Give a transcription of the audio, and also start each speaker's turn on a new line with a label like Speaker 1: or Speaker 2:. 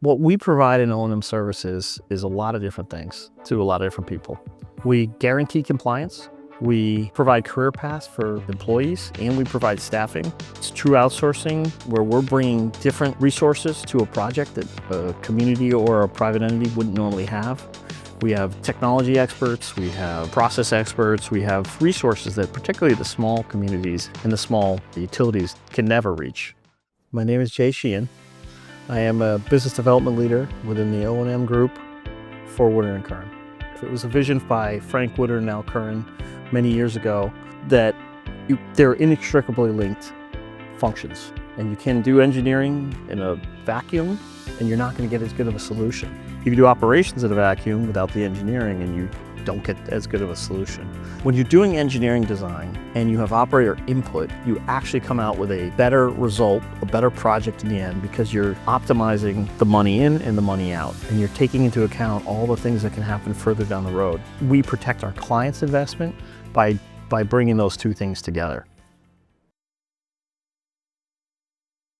Speaker 1: What we provide in O&M services is a lot of different things to a lot of different people. We guarantee compliance. We provide career paths for employees, and we provide staffing. It's true outsourcing, where we're bringing different resources to a project that a community or a private entity wouldn't normally have. We have technology experts, we have process experts, we have resources that particularly the small communities and the small utilities can never reach. My name is Jay Sheehan. I am a business development leader within the O&M group for Woodard Curran. It was a vision by Frank Woodard and Al Curran many years ago that they're inextricably linked functions, and you can do engineering in a vacuum and you're not going to get as good of a solution. You can do operations in a vacuum without the engineering and you don't get as good of a solution. When you're doing engineering design and you have operator input, you actually come out with a better result, a better project in the end, because you're optimizing the money in and the money out, and you're taking into account all the things that can happen further down the road. We protect our clients' investment by bringing those two things together.